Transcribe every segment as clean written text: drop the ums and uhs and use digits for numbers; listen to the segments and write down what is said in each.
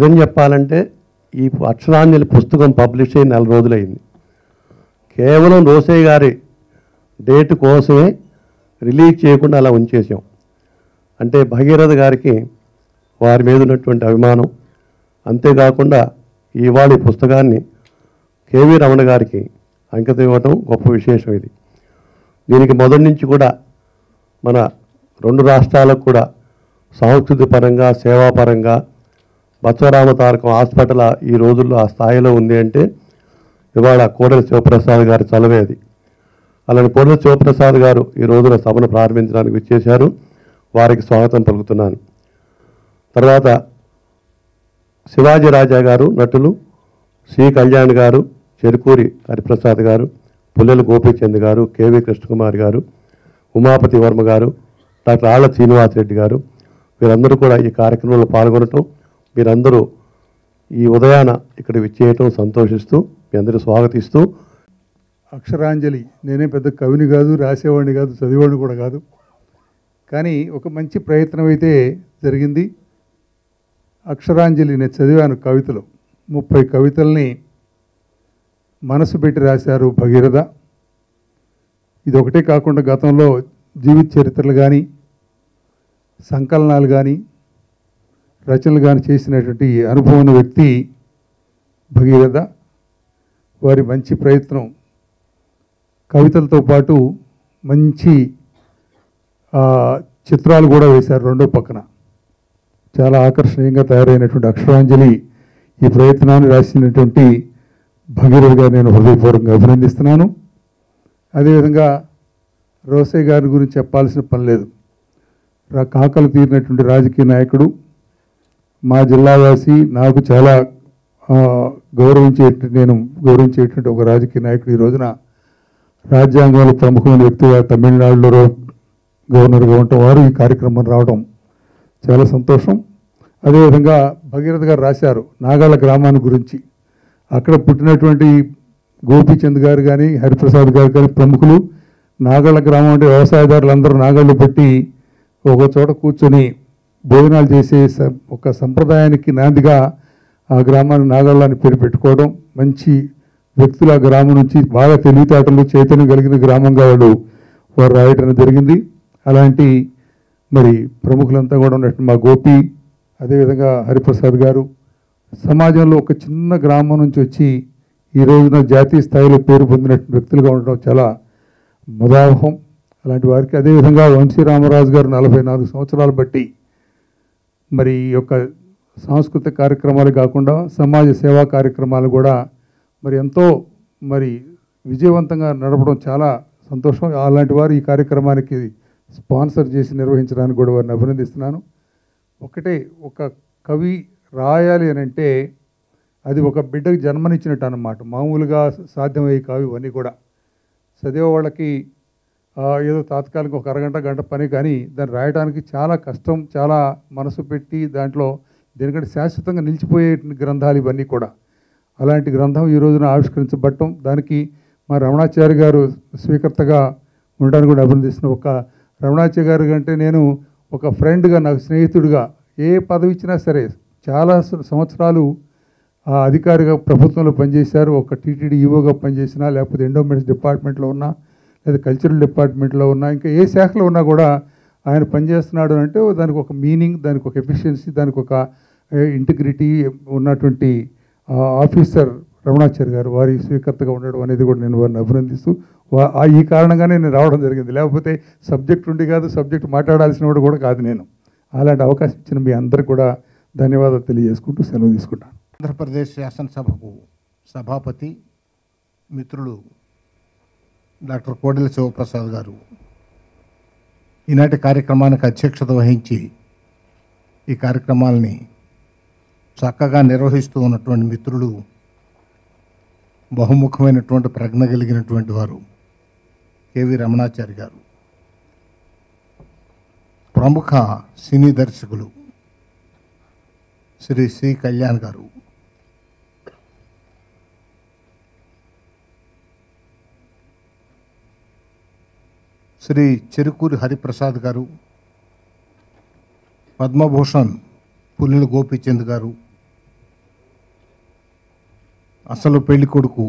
నిజం చెప్పాలంటే ఈ అక్షరాంజలి పుస్తకం పబ్లిష్ అయ్యి 4 రోజులైంది. కేవలం రోసయ్య గారి డేట్ కోసమే రిలీజ్ చేయకుండా అలా ఉంచేసాం. అంటే భగీరథ గారికి వారి మీద ఉన్నటువంటి అభిమానం, అంతేకాకుండా ఇవాళ ఈ పుస్తకాన్ని కేవీ రమణ గారికి అంకితం ఇవ్వటం గొప్ప విశేషం. ఇది దీనికి మొదటి నుంచి కూడా మన 2 రాష్ట్రాలకు కూడా సాంస్కృతిక పరంగా, సేవాపరంగా బసవరామ తారకం హాస్పిటల్ ఈ రోజుల్లో ఆ స్థాయిలో ఉంది అంటే ఇవాళ కోడెల శివప్రసాద్ గారి చలవే అది. అలాంటి కోడెల శివప్రసాద్ గారు ఈ రోజున సభను ప్రారంభించడానికి విచ్చేశారు. వారికి స్వాగతం పలుకుతున్నాను. తర్వాత శివాజీ రాజా గారు, నటులు శ్రీ కళ్యాణ్ గారు, చెరుకూరి హరిప్రసాద్ గారు, పుల్లెల గోపీచంద్ గారు, కేవీ కృష్ణకుమార్ గారు, ఉమాపతి వర్మ గారు, డాక్టర్ ఆళ్ల శ్రీనివాసరెడ్డి గారు, వీరందరూ కూడా ఈ కార్యక్రమంలో పాల్గొనటం, మీరందరూ ఈ ఉదయాన ఇక్కడ విచ్చేయటం సంతోషిస్తూ మీ అందరూ స్వాగతిస్తూ. అక్షరాంజలి నేనే పెద్ద కవిని కాదు, రాసేవాడిని కాదు, చదివేవాడిని కూడా కాదు. కానీ ఒక మంచి ప్రయత్నం అయితే జరిగింది. అక్షరాంజలి నేను చదివాను కవితలు, 30 కవితల్ని మనసు పెట్టి రాశారు భగీరథ. ఇది ఒకటే కాకుండా గతంలో జీవిత చరిత్రలు కానీ, సంకలనాలు కానీ, రచనలు కానీ చేసినటువంటి అనుభవం ఉన్న వ్యక్తి భగీరథ. వారి మంచి ప్రయత్నం కవితలతో పాటు మంచి చిత్రాలు కూడా వేశారు రెండో పక్కన. చాలా ఆకర్షణీయంగా తయారైనటువంటి అక్షరాంజలి ఈ ప్రయత్నాన్ని రాసినటువంటి భగీరథ గారు నేను హృదయపూర్వకంగా అభినందిస్తున్నాను. అదేవిధంగా రోసయ్య గారి గురించి చెప్పాల్సిన పని లేదు. కాకలు తీరినటువంటి రాజకీయ నాయకుడు, మా జిల్లావాసి, నాకు చాలా గౌరవించేటువంటి ఒక రాజకీయ నాయకుడు ఈ రోజున రాజ్యాంగంలో ప్రముఖమైన వ్యక్తిగా తమిళనాడులో గవర్నర్గా ఉండటం, వారు ఈ కార్యక్రమం రావడం చాలా సంతోషం. అదేవిధంగా భగీరథ గారు రాశారు నాగాళ్ళ గ్రామాన్ని గురించి. అక్కడ పుట్టినటువంటి గోపీచంద్ గారు కానీ, హరిప్రసాద్ గారు కానీ ప్రముఖులు. నాగాళ్ళ గ్రామం అంటే వ్యవసాయదారులందరూ నాగాళ్ళు పెట్టి ఒక చోట కూర్చొని భోజనాలు చేసే ఒక సంప్రదాయానికి నాందిగా ఆ గ్రామాన్ని నాగాళ్ళని పేరు పెట్టుకోవడం. మంచి వ్యక్తులు ఆ గ్రామం నుంచి బాగా తెలివితేటలు, చైతన్యం కలిగిన గ్రామంగా వారు రాయటం జరిగింది. అలాంటి మరి ప్రముఖులంతా కూడా ఉన్నట్టు మా గోపి, అదేవిధంగా హరిప్రసాద్ గారు సమాజంలో ఒక చిన్న గ్రామం నుంచి వచ్చి ఈ రోజున జాతీయ స్థాయిలో పేరు పొందినటువంటి వ్యక్తులుగా ఉండడం చాలా ముదావహం అలాంటి వారికి. అదేవిధంగా వంశీ రామరాజు గారు 44 సంవత్సరాలు బట్టి మరి ఈ యొక్క సాంస్కృతిక కార్యక్రమాలు కాకుండా సమాజ సేవా కార్యక్రమాలు కూడా మరి ఎంతో మరి విజయవంతంగా నడపడం చాలా సంతోషం. అలాంటి వారు ఈ కార్యక్రమానికి స్పాన్సర్ చేసి నిర్వహించడానికి కూడా వారిని అభినందిస్తున్నాను. ఒక కవి రాయాలి అని అంటే అది ఒక బిడ్డకు జన్మనిచ్చినట్టు అన్నమాట. మామూలుగా సాధ్యమయ్యే కావు ఇవన్నీ కూడా. చదివే వాళ్ళకి ఏదో తాత్కాలిక ఒక అరగంట గంట పని, కానీ దాన్ని రాయడానికి చాలా కష్టం, చాలా మనసు పెట్టి దాంట్లో దీనికంటే శాశ్వతంగా నిలిచిపోయే గ్రంథాలు ఇవన్నీ కూడా. అలాంటి గ్రంథం ఈ రోజున ఆవిష్కరించబడటం, దానికి మా రమణాచార్య గారు స్వీకర్తగా ఉండడానికి కూడా అభినందిస్తున్నాను. ఒక రమణాచార్య గారు కంటే నేను ఒక ఫ్రెండ్గా, నాకు స్నేహితుడిగా, ఏ పదవి ఇచ్చినా సరే చాలా సంవత్సరాలు అధికారిగా ప్రభుత్వంలో పనిచేశారు. ఒక టీటీడీ ఈవోగా పనిచేసినా, లేకపోతే ఎండోమెంట్స్ డిపార్ట్మెంట్లో ఉన్నా, లేదా కల్చరల్ డిపార్ట్మెంట్లో ఉన్నా, ఇంకా ఏ శాఖలో ఉన్నా కూడా ఆయన పనిచేస్తున్నాడు అంటే దానికి ఒక మీనింగ్, దానికి ఒక ఎఫిషియన్సీ, దానికి ఒక ఇంటిగ్రిటీ ఉన్నటువంటి ఆఫీసర్ రమణాచార్య గారు. వారి స్వీకర్తగా ఉండడం అనేది కూడా నేను వారిని అభినందిస్తూ ఈ కారణంగానే నేను రావడం జరిగింది. లేకపోతే సబ్జెక్ట్ ఉండి కాదు, సబ్జెక్ట్ మాట్లాడాల్సిన వాడు కూడా కాదు నేను. అలాంటి అవకాశం ఇచ్చిన మీ అందరికీ కూడా ధన్యవాదాలు తెలియజేసుకుంటూ సెలవు తీసుకుంటాను. ఆంధ్రప్రదేశ్ శాసనసభకు సభాపతి మిత్రులు డాక్టర్ కోడెల శివప్రసాద్ గారు ఈనాటి కార్యక్రమానికి అధ్యక్షత వహించి ఈ కార్యక్రమాలని చక్కగా నిర్వహిస్తూ ఉన్నటువంటి మిత్రులు, బహుముఖమైనటువంటి ప్రజ్ఞ కలిగినటువంటి వారు కేవీ రమణాచారి గారు, ప్రముఖ సినీ దర్శకులు శ్రీ కళ్యాణ్ గారు, శ్రీ చెరుకూరి హరిప్రసాద్ గారు, పద్మభూషణ్ పుల్లెల గోపీచంద్ గారు, అసలు పెళ్లి కొడుకు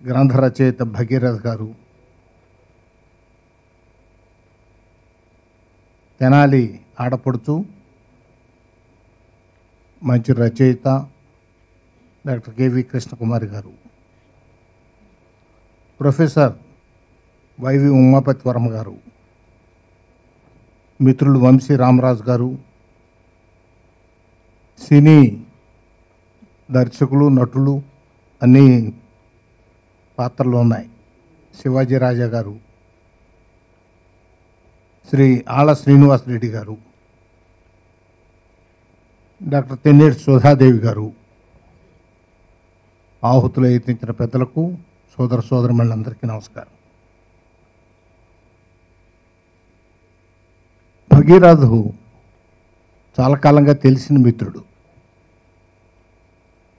గ్రంథ రచయిత భగీరథ గారు, తెనాలి ఆడపడుచు మంచి రచయిత డాక్టర్ కేవి కృష్ణకుమారి గారు, ప్రొఫెసర్ వైవి ఉమాపతి వర్మ గారు, మిత్రులు వంశీ రామరాజు గారు, సినీ దర్శకులు, నటులు అన్ని పాత్రలు ఉన్నాయి, శివాజీ రాజా గారు, శ్రీ ఆళ్ళ శ్రీనివాసరెడ్డి గారు, డాక్టర్ తెన్నేటి సుధాదేవి గారు, ఆహుతులు యత్నించిన పెద్దలకు, సోదర సోదరులందరికీ నమస్కారం. భగీరథు చాలా కాలంగా తెలిసిన మిత్రుడు.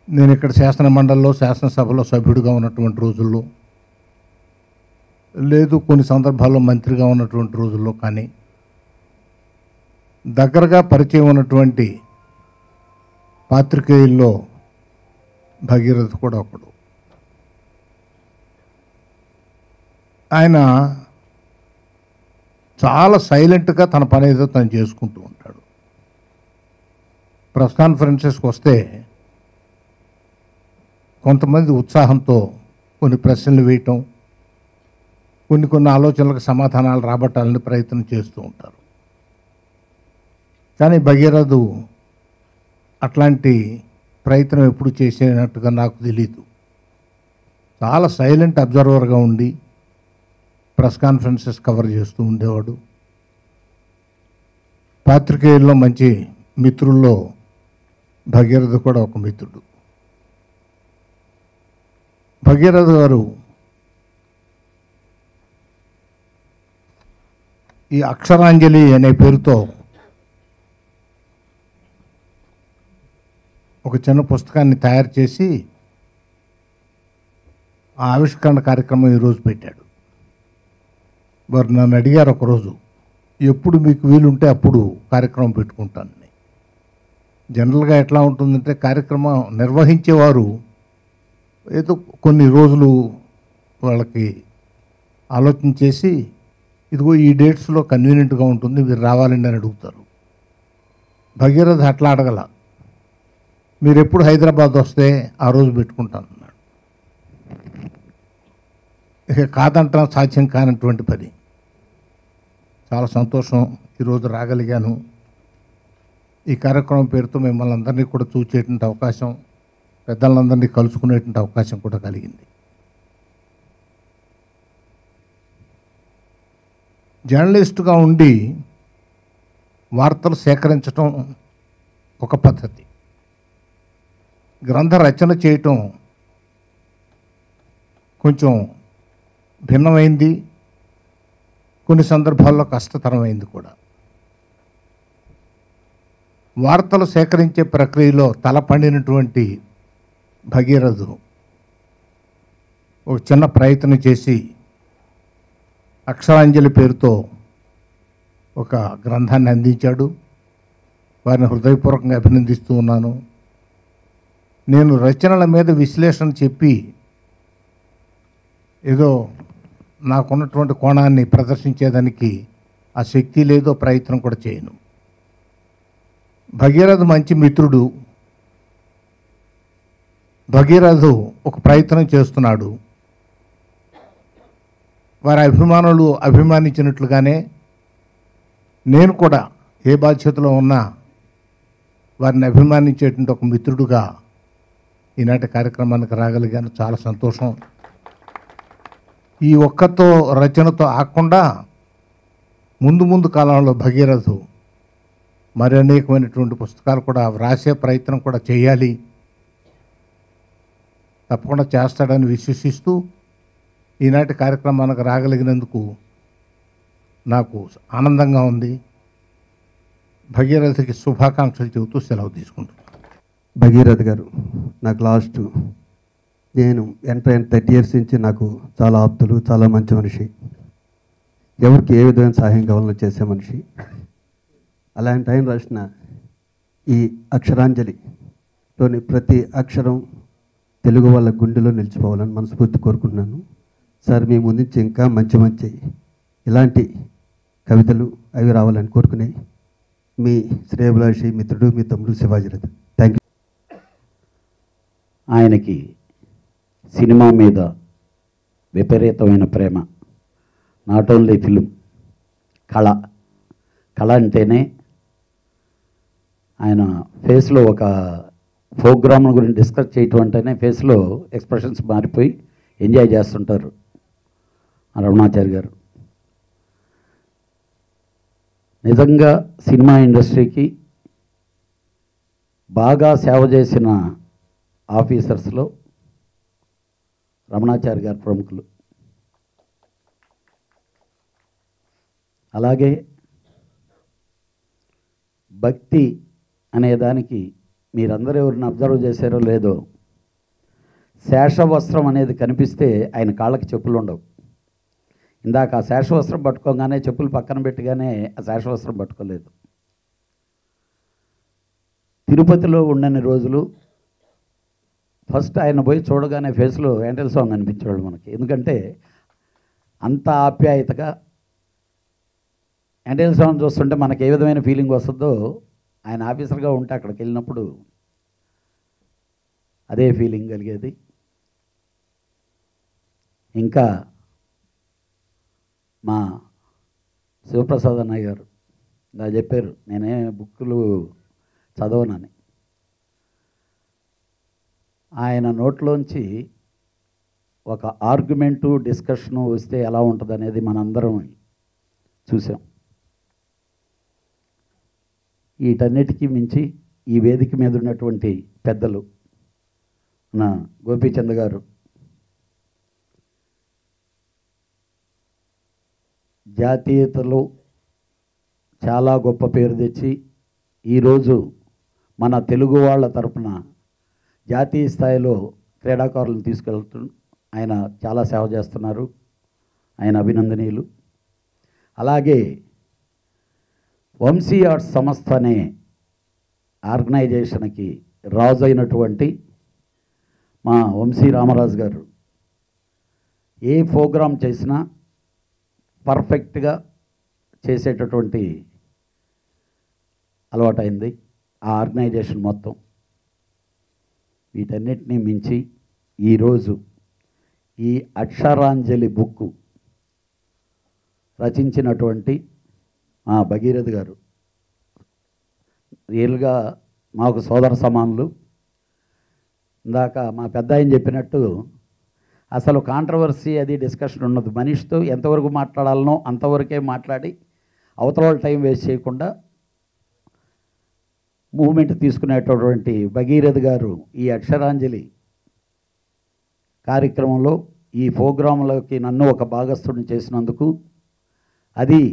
నేను ఇక్కడ శాసన మండలిలో, శాసనసభలో సభ్యుడిగా ఉన్నటువంటి రోజుల్లో, లేదు కొన్ని సందర్భాల్లో మంత్రిగా ఉన్నటువంటి రోజుల్లో, కానీ దగ్గరగా పరిచయం ఉన్నటువంటి పాత్రికేయుల్లో భగీరథ కూడా ఒకడు. ఆయన చాలా సైలెంట్గా తన పని ఏదో తను చేసుకుంటూ ఉంటాడు. ప్రెస్ కాన్ఫరెన్సెస్కి వస్తే కొంతమంది ఉత్సాహంతో కొన్ని ప్రశ్నలు వేయటం, కొన్ని ఆలోచనలకు సమాధానాలు రాబట్టాలని ప్రయత్నం చేస్తూ ఉంటారు. కానీ భగీరథు అట్లాంటి ప్రయత్నం ఎప్పుడు చేసేనట్టుగా నాకు తెలీదు. చాలా సైలెంట్ అబ్జర్వర్గా ఉండి ప్రెస్ కాన్ఫరెన్సెస్ కవర్ చేస్తూ ఉండేవాడు. పాత్రికేయుల్లో మంచి మిత్రుల్లో భగీరథ కూడా ఒక మిత్రుడు. భగీరథ గారు ఈ అక్షరాంజలి అనే పేరుతో ఒక చిన్న పుస్తకాన్ని తయారు చేసి ఆ ఆవిష్కరణ కార్యక్రమం ఈరోజు పెట్టాడు. వారు నన్ను అడిగారు ఒకరోజు, ఎప్పుడు మీకు వీలుంటే అప్పుడు కార్యక్రమం పెట్టుకుంటానని. జనరల్గా ఎట్లా ఉంటుందంటే, కార్యక్రమం నిర్వహించేవారు ఏదో కొన్ని రోజులు వాళ్ళకి ఆలోచన చేసి, ఇదిగో ఈ డేట్స్లో కన్వీనియంట్గా ఉంటుంది, మీరు రావాలండి అని అడుగుతారు. భగీరథ అట్లా అడగల, మీరు ఎప్పుడు హైదరాబాద్ వస్తే ఆ రోజు పెట్టుకుంటాను అన్నాడు. ఇక కాదంటం సాధ్యం కానటువంటి పని. చాలా సంతోషం ఈరోజు రాగలిగాను. ఈ కార్యక్రమం పేరుతో మిమ్మల్ని అందరినీ కూడా చూసేటువంటి అవకాశం, పెద్దలందరినీ కలుసుకునేటువంటి అవకాశం కూడా కలిగింది. జర్నలిస్టుగా ఉండి వార్తలు సేకరించటం ఒక పద్ధతి, గ్రంథ రచన చేయటం కొంచెం భిన్నమైంది, కొన్ని సందర్భాల్లో కష్టతరమైంది కూడా. వార్తలు సేకరించే ప్రక్రియలో తలపండినటువంటి భగీరథు ఒక చిన్న ప్రయత్నం చేసి అక్షరాంజలి పేరుతో ఒక గ్రంథాన్ని అందించాడు. వారిని హృదయపూర్వకంగా అభినందిస్తూ ఉన్నాను. నేను రచనల మీద విశ్లేషణ చెప్పి ఏదో నాకున్నటువంటి కోణాన్ని ప్రదర్శించేదానికి ఆ శక్తి లేదో ప్రయత్నం కూడా చేయను. భగీరథ మంచి మిత్రుడు. భగీరథు ఒక ప్రయత్నం చేస్తున్నాడు. వారి అభిమానులు అభిమానించినట్లుగానే నేను కూడా ఏ బాధ్యతలో ఉన్నా వారిని అభిమానించేటువంటి ఒక మిత్రుడుగా ఈనాటి కార్యక్రమానికి రాగలిగాను. చాలా సంతోషం. ఈ ఒక్కతో రచనతో ఆకుండా ముందు కాలంలో భగీరథు మరి అనేకమైనటువంటి పుస్తకాలు కూడా వ్రాసే ప్రయత్నం కూడా చేయాలి, తప్పకుండా చేస్తాడని విశ్వసిస్తూ ఈనాటి కార్యక్రమానికి రాగలిగినందుకు నాకు ఆనందంగా ఉంది. భగీరథకి శుభాకాంక్షలు చెబుతూ సెలవు తీసుకుంటున్నాను. భగీరథ్ గారు నాకు లాస్ట్, నేను ఎంటర్ 30 years నుంచి నాకు చాలా ఆప్తులు, చాలా మంచి మనిషి, ఎవరికి ఏ విధమైన సహాయం కావాలన్నా చేసే మనిషి. అలాంటి ఆయన రాసిన ఈ అక్షరాంజలిలోని ప్రతి అక్షరం తెలుగు వాళ్ళ గుండెలో నిలిచిపోవాలని మనస్ఫూర్తి కోరుకుంటున్నాను. సార్ మీ ముందు నుంచి ఇంకా మంచి మంచి ఇలాంటి కవితలు అవి రావాలని కోరుకునే మీ శ్రేయభిలాషి మిత్రుడు మీ తమ్ముడు శివాజీరాజు. Thank you. ఆయనకి సినిమా మీద విపరీతమైన ప్రేమ. నాట్ ఓన్లీ ఫిలిం, కళ అంటేనే ఆయన ఫేస్లో ఒక ప్రోగ్రామ్ గురించి డిస్కస్ చేయటం అంటేనే ఫేస్లో ఎక్స్ప్రెషన్స్ మారిపోయి ఎంజాయ్ చేస్తుంటారు రమణాచారి గారు. నిజంగా సినిమా ఇండస్ట్రీకి బాగా సేవ చేసిన ఆఫీసర్స్లో రమణాచారి గారు ప్రముఖులు. అలాగే భక్తి అనే దానికి మీరందరూ ఎవరిని అబ్జర్వ్ చేశారో లేదో, శేషవస్త్రం అనేది కనిపిస్తే ఆయన కాళ్ళకి చెప్పులు ఉండవు. ఇందాక ఆ శేషవస్త్రం పట్టుకోగానే చెప్పులు పక్కన పెట్టగానే ఆ శేషవస్త్రం పట్టుకోలేదు. తిరుపతిలో ఉండని రోజులు ఫస్ట్ ఆయన పోయి చూడగానే ఫేస్లో ఏంటల్ సాంగ్ అనిపించేవాళ్ళు మనకి. ఎందుకంటే అంత ఆప్యాయతగా ఏంటల్ సాంగ్ చూస్తుంటే మనకి ఏ విధమైన ఫీలింగ్ వస్తుందో ఆయన ఆఫీసర్గా ఉంటే అక్కడికి వెళ్ళినప్పుడు అదే ఫీలింగ్ కలిగేది. ఇంకా మా శివప్రసాద్ అన్నయ్య గారు ఇలా చెప్పారు, నేనే బుక్కులు చదవనని. ఆయన నోట్లోంచి ఒక ఆర్గ్యుమెంటు డిస్కషను వస్తే ఎలా ఉంటుంది అనేది మనందరం చూసాం. వీటన్నిటికీ మించి ఈ వేదిక మీద ఉన్నటువంటి పెద్దలు నా గోపీచంద్ గారు, జాతీయతలో చాలా గొప్ప పేరు తెచ్చి ఈరోజు మన తెలుగు వాళ్ళ తరపున జాతీయ స్థాయిలో క్రీడాకారులను తీసుకెళ్తూ ఆయన చాలా సేవ చేస్తున్నారు. ఆయన అభినందనీయులు. అలాగే వంశీ ఆర్ట్స్ సంస్థ అనే ఆర్గనైజేషన్కి రాజు అయినటువంటి మా వంశీ రామరాజు గారు ఏ ప్రోగ్రాం చేసినా పర్ఫెక్ట్గా చేసేటటువంటి అలవాటైంది ఆ ఆర్గనైజేషన్ మొత్తం. వీటన్నిటినీ మించి ఈరోజు ఈ అక్షరాంజలి బుక్కు రచించినటువంటి మా భగీరథ్ గారు రియల్గా మాకు సోదర సమానులు. ఇందాక మా పెద్ద ఆయన చెప్పినట్టు అసలు కాంట్రవర్సీ అది డిస్కషన్ ఉండదు. మనిషితో ఎంతవరకు మాట్లాడాలనో అంతవరకే మాట్లాడి అవతల వాళ్ళ టైం వేస్ట్ చేయకుండా మూమెంట్ తీసుకునేటటువంటి భగీరథ్ గారు ఈ అక్షరాంజలి కార్యక్రమంలో ఈ ప్రోగ్రాంలోకి నన్ను ఒక భాగస్థుడిని చేసినందుకు, అది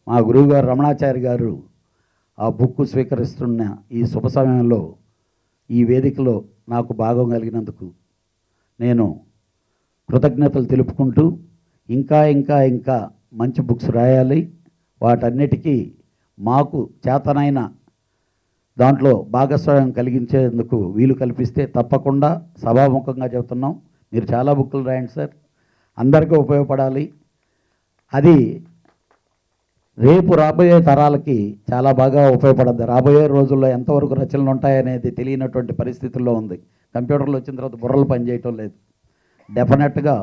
మా గురువుగారు రమణాచారి గారు ఆ బుక్ స్వీకరిస్తున్న ఈ శుభ సమయంలో ఈ వేదికలో నాకు భాగం కలిగినందుకు నేను కృతజ్ఞతలు తెలుపుకుంటూ ఇంకా ఇంకా ఇంకా మంచి బుక్స్ రాయాలి, వాటన్నిటికీ మాకు చేతనైన దాంట్లో భాగస్వామ్యం కలిగించేందుకు వీలు కల్పిస్తే తప్పకుండా సభాముఖంగా చెబుతున్నాం, మీరు చాలా బుక్కులు రాయండి సార్, అందరికీ ఉపయోగపడాలి. అది రేపు రాబోయే తరాలకి చాలా బాగా ఉపయోగపడద్ది. రాబోయే రోజుల్లో ఎంతవరకు రచనలు ఉంటాయనేది తెలియనటువంటి పరిస్థితుల్లో ఉంది. కంప్యూటర్లు వచ్చిన తర్వాత బుర్రలు పనిచేయటం లేదు. డెఫినెట్గా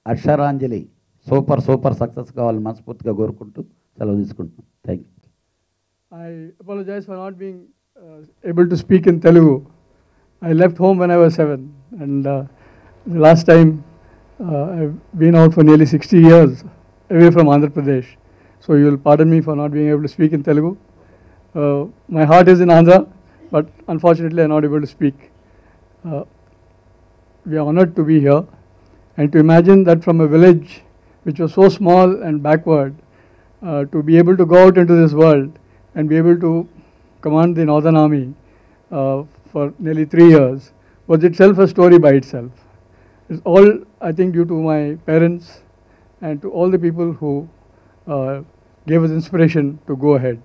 అక్షరాంజలి సూపర్ సక్సెస్ కావాలని మనస్ఫూర్తిగా కోరుకుంటూ సెలవు తీసుకుంటున్నాను. Thank you. I apologize for not being able to speak in Telugu. I left home when I was 7, and the last time I've been out for nearly 60 years away from Andhra Pradesh. So you will pardon me for not being able to speak in Telugu. My heart is in Andhra, but unfortunately I'm not able to speak. We are honored to be here, and to imagine that from a village which was so small and backward, to be able to go out into this world and be able to command the Northern Army for nearly 3 years was itself a story by itself. It's all, I think, due to my parents and to all the people who gave us inspiration to go ahead.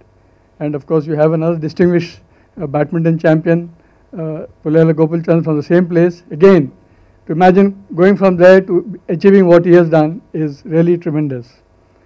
And of course, you have another distinguished badminton champion, Pulela Gopalchand, from the same place. Again, To imagine going from there to achieving what he has done is really tremendous.